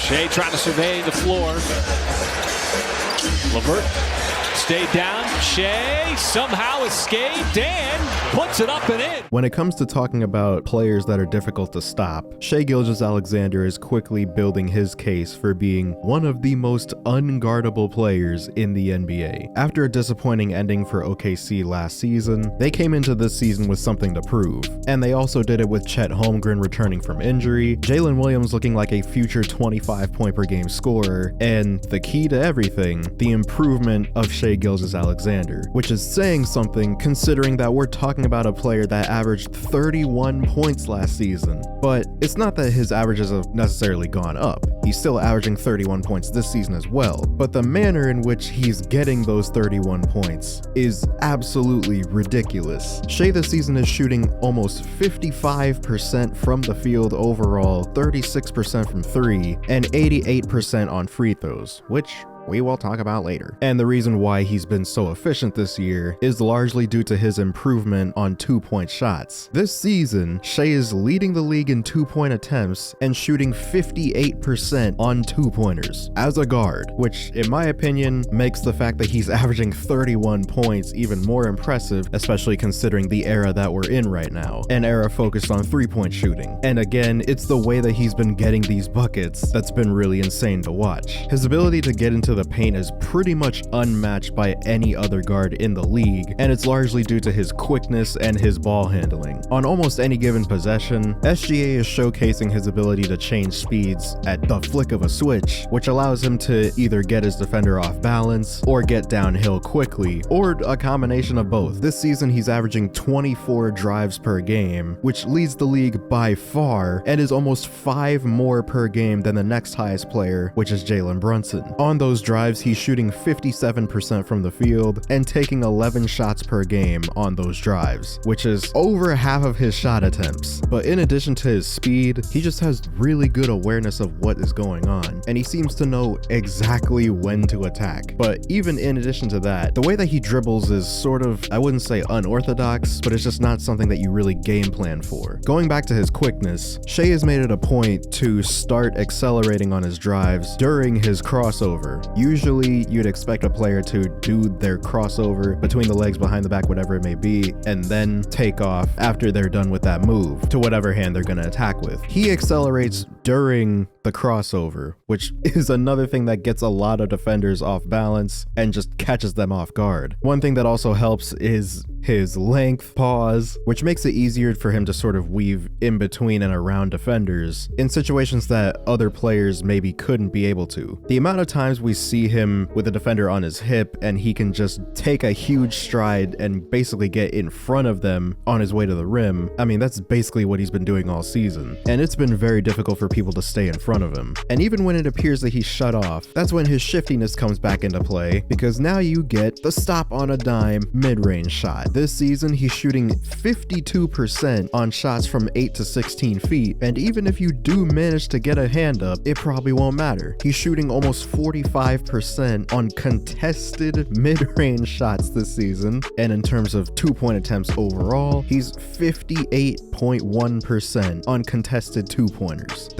Shai trying to survey the floor. LeVert stayed down. Shai somehow escaped and puts it up and in. When it comes to talking about players that are difficult to stop, Shai Gilgeous-Alexander is quickly building his case for being one of the most unguardable players in the NBA. After a disappointing ending for OKC last season, they came into this season with something to prove. And they also did it with Chet Holmgren returning from injury, Jalen Williams looking like a future 25-point per game scorer, and the key to everything, the improvement of Shai Gilgeous-Alexander, which is saying something considering that we're talking about a player that averaged 31 points last season. But it's not that his averages have necessarily gone up. He's still averaging 31 points this season as well, but the manner in which he's getting those 31 points is absolutely ridiculous. Shai this season is shooting almost 55% from the field overall, 36% from three, and 88% on free throws, which we will talk about later. And the reason why he's been so efficient this year is largely due to his improvement on 2-point shots. This season, Shai is leading the league in 2-point attempts and shooting 58% on 2-pointers as a guard, which in my opinion makes the fact that he's averaging 31 points even more impressive, especially considering the era that we're in right now, an era focused on 3-point shooting. And again, it's the way that he's been getting these buckets that's been really insane to watch. His ability to get into the paint is pretty much unmatched by any other guard in the league, and it's largely due to his quickness and his ball handling. On almost any given possession, SGA is showcasing his ability to change speeds at the flick of a switch, which allows him to either get his defender off balance or get downhill quickly, or a combination of both. This season, he's averaging 24 drives per game, which leads the league by far and is almost 5 more per game than the next highest player, which is Jalen Brunson. On those drives, he's shooting 57% from the field and taking 11 shots per game on those drives, which is over half of his shot attempts. But in addition to his speed, he just has really good awareness of what is going on, and he seems to know exactly when to attack. But even in addition to that, the way that he dribbles is sort of, I wouldn't say unorthodox, but it's just not something that you really game plan for. Going back to his quickness, Shai has made it a point to start accelerating on his drives during his crossover. Usually, you'd expect a player to do their crossover between the legs, behind the back, whatever it may be, and then take off after they're done with that move to whatever hand they're going to attack with. He accelerates during the crossover, which is another thing that gets a lot of defenders off balance and just catches them off guard. One thing that also helps is his length pause, which makes it easier for him to sort of weave in between and around defenders in situations that other players maybe couldn't be able to. The amount of times we see him with a defender on his hip and he can just take a huge stride and basically get in front of them on his way to the rim, I mean, that's basically what he's been doing all season. And it's been very difficult for people to stay in front of him. And even when it appears that he's shut off, that's when his shiftiness comes back into play, because now you get the stop on a dime mid-range shot. This season, he's shooting 52% on shots from 8 to 16 feet, and even if you do manage to get a hand up, it probably won't matter. He's shooting almost 45% on contested mid-range shots this season, and in terms of 2-point attempts overall, he's 58.1% on contested 2-pointers.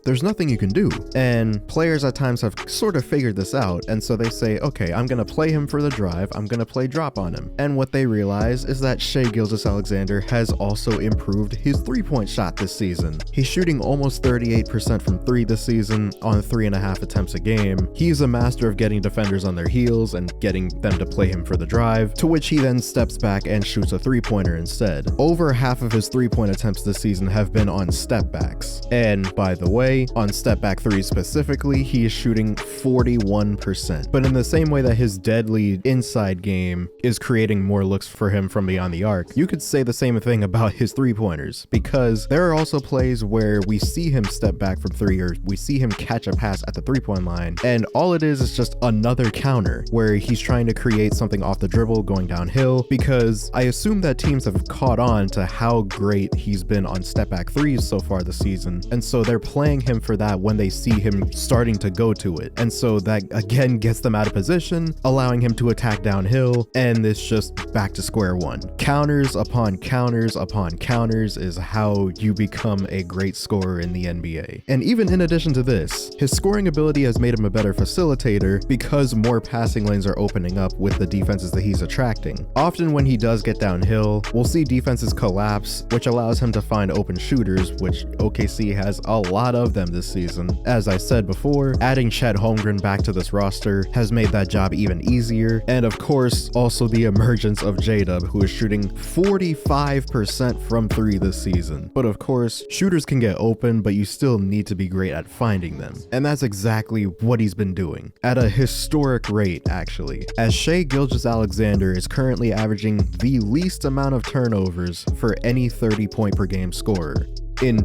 There's nothing you can do, and players at times have sort of figured this out, and so they say, okay, I'm gonna play him for the drive, I'm gonna play drop on him, and what they realize is that Shai Gilgeous-Alexander has also improved his 3-point shot this season. He's shooting almost 38% from 3 this season on 3.5 attempts a game. He's a master of getting defenders on their heels and getting them to play him for the drive, to which he then steps back and shoots a 3-pointer instead. Over half of his 3-point attempts this season have been on step backs, and by the way, on step back 3 specifically, he is shooting 41%. But in the same way that his deadly inside game is creating more looks for him from beyond the arc, you could say the same thing about his 3-pointers, because there are also plays where we see him step back from 3, or we see him catch a pass at the 3-point line, and all it is just another counter where he's trying to create something off the dribble going downhill, because I assume that teams have caught on to how great he's been on step back 3s so far this season, and so they're they're playing him for that when they see him starting to go to it. And so that again gets them out of position, allowing him to attack downhill, and it's just back to square one. Counters upon counters upon counters is how you become a great scorer in the NBA. And even in addition to this, his scoring ability has made him a better facilitator because more passing lanes are opening up with the defenses that he's attracting. Often when he does get downhill, we'll see defenses collapse, which allows him to find open shooters, which OKC has a lot of them this season. As I said before, adding Chet Holmgren back to this roster has made that job even easier. And of course, also the emergence of J-Dub, who is shooting 45% from 3 this season. But of course, shooters can get open, but you still need to be great at finding them. And that's exactly what he's been doing, at a historic rate actually, as Shai Gilgeous-Alexander is currently averaging the least amount of turnovers for any 30-point per game scorer in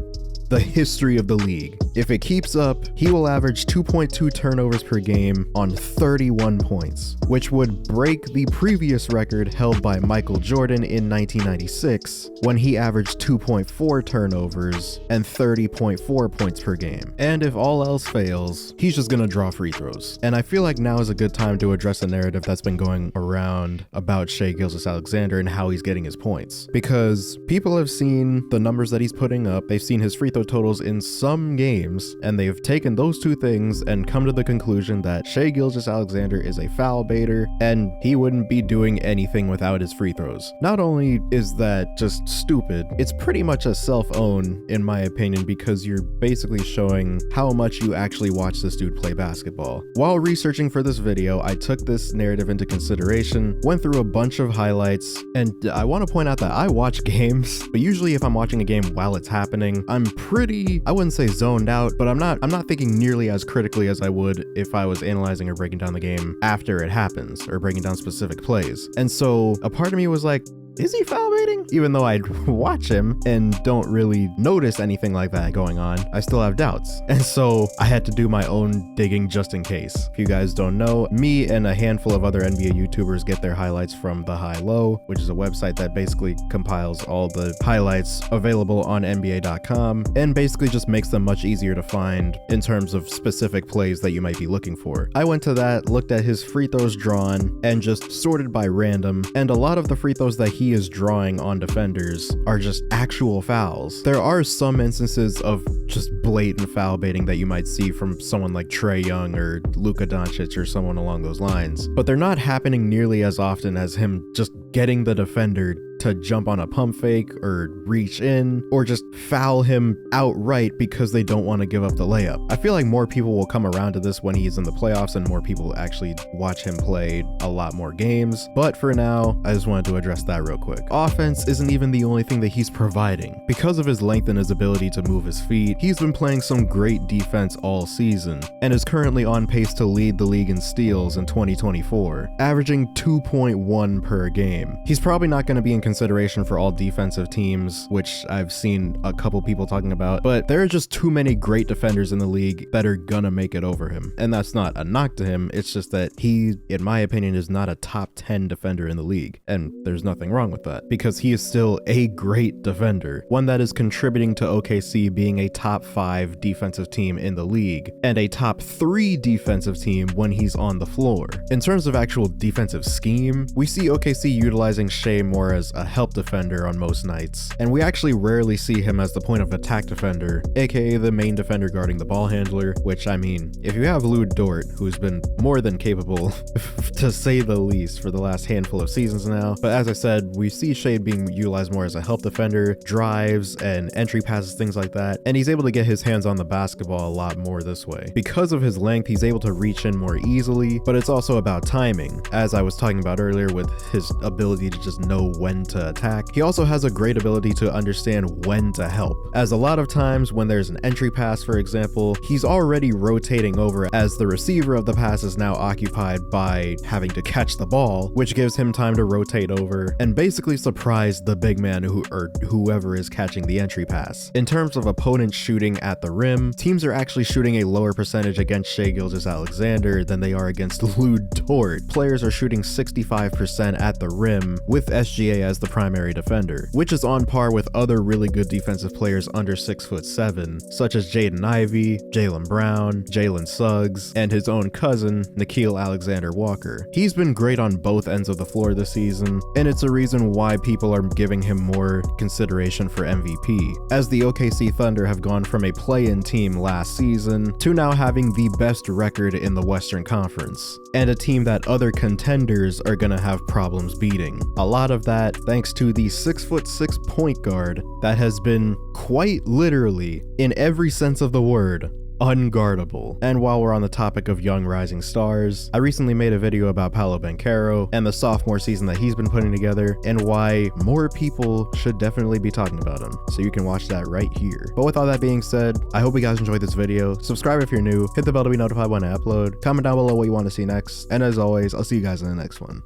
the history of the league. If it keeps up, he will average 2.2 turnovers per game on 31 points, which would break the previous record held by Michael Jordan in 1996 when he averaged 2.4 turnovers and 30.4 points per game. And if all else fails, he's just gonna draw free throws. And I feel like now is a good time to address a narrative that's been going around about Shai Gilgeous-Alexander and how he's getting his points. Because people have seen the numbers that he's putting up, they've seen his free throw totals in some games, and they've taken those two things and come to the conclusion that Shai Gilgeous-Alexander is a foul baiter and he wouldn't be doing anything without his free throws. Not only is that just stupid, it's pretty much a self-own in my opinion, because you're basically showing how much you actually watch this dude play basketball. While researching for this video, I took this narrative into consideration, went through a bunch of highlights, and I want to point out that I watch games, but usually if I'm watching a game while it's happening, I'm pretty, I wouldn't say zoned out, but I'm not thinking nearly as critically as I would if I was analyzing or breaking down the game after it happens or breaking down specific plays. And so a part of me was like, is he foul baiting? Even though I'd watch him and don't really notice anything like that going on, I still have doubts. And so I had to do my own digging just in case. If you guys don't know, me and a handful of other NBA YouTubers get their highlights from The High Low, which is a website that basically compiles all the highlights available on NBA.com and basically just makes them much easier to find in terms of specific plays that you might be looking for. I went to that, looked at his free throws drawn, and just sorted by random, and a lot of the free throws that he is drawing on defenders are just actual fouls. There are some instances of just blatant foul baiting that you might see from someone like Trae Young or Luka Doncic or someone along those lines, but they're not happening nearly as often as him just getting the defender to jump on a pump fake or reach in or just foul him outright because they don't want to give up the layup. I feel like more people will come around to this when he's in the playoffs and more people actually watch him play a lot more games. But for now, I just wanted to address that real quick. Offense isn't even the only thing that he's providing. Because of his length and his ability to move his feet, he's been playing some great defense all season and is currently on pace to lead the league in steals in 2024, averaging 2.1 per game. He's probably not going to be in consideration for all defensive teams, which I've seen a couple people talking about, but there are just too many great defenders in the league that are gonna make it over him. And that's not a knock to him, it's just that he, in my opinion, is not a top 10 defender in the league. And there's nothing wrong with that, because he is still a great defender, one that is contributing to OKC being a top 5 defensive team in the league, and a top 3 defensive team when he's on the floor. In terms of actual defensive scheme, we see OKC utilizing Shai more as a help defender on most nights, and we actually rarely see him as the point of attack defender, aka the main defender guarding the ball handler, which, I mean, if you have Lou Dort, who's been more than capable to say the least for the last handful of seasons now, but as I said, we see Shai being utilized more as a help defender, drives and entry passes, things like that, and he's able to get his hands on the basketball a lot more this way. Because of his length, he's able to reach in more easily, but it's also about timing, as I was talking about earlier with his ability to just know when to attack. He also has a great ability to understand when to help, as a lot of times when there's an entry pass, for example, he's already rotating over as the receiver of the pass is now occupied by having to catch the ball, which gives him time to rotate over and basically surprise the big man or whoever is catching the entry pass. In terms of opponents shooting at the rim, teams are actually shooting a lower percentage against Shai Gilgeous-Alexander than they are against Lou Dort. Players are shooting 65% at the rim, with SGA as as the primary defender, which is on par with other really good defensive players under 6'7", such as Jaden Ivey, Jaylen Brown, Jalen Suggs, and his own cousin, Nickeil Alexander-Walker. He's been great on both ends of the floor this season, and it's a reason why people are giving him more consideration for MVP, as the OKC Thunder have gone from a play-in team last season to now having the best record in the Western Conference, and a team that other contenders are gonna have problems beating. A lot of that thanks to the 6'6" point guard that has been quite literally, in every sense of the word, unguardable. And while we're on the topic of young rising stars, I recently made a video about Paolo Banchero and the sophomore season that he's been putting together and why more people should definitely be talking about him. So you can watch that right here. But with all that being said, I hope you guys enjoyed this video. Subscribe if you're new, hit the bell to be notified when I upload, comment down below what you want to see next, and as always, I'll see you guys in the next one.